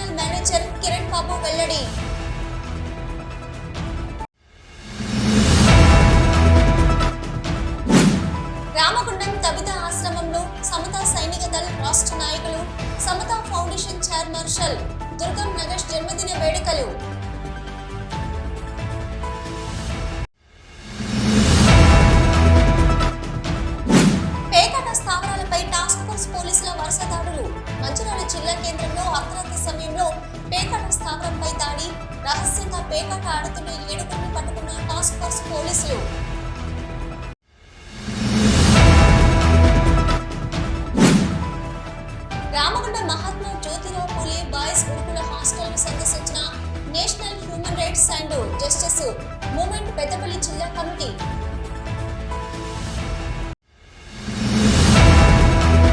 General manager Kiran బాబు వెల్లడి. రామగుండం కవితా ఆశ్రమంలో సమతా సైనిక దళ రాష్ట్ర నాయకులు, సమతా ఫౌండేషన్ చైర్ మార్షల్ దుర్గం నగేష్ జన్మదిన వేడుకలు. పేకాట స్థావరాలపై టాస్క్ ఫోర్స్ పోలీసుల వరుస దాడులు. మంచిర్యాల జిల్లా కేంద్రంలో అర్ధరాత్రి సమయంలో పేకాట స్థావరంపై దాడి. రహస్యంగా పేకాట ఆడుతున్న 7గురిని పట్టుకున్న టాస్క్ ఫోర్స్ పోలీసులు. రామగుండం మహాత్మా జ్యోతిరావు పూలే బాయ్స్ గురుకుల హాస్టల్ ను సందర్శించిన national human rights and justice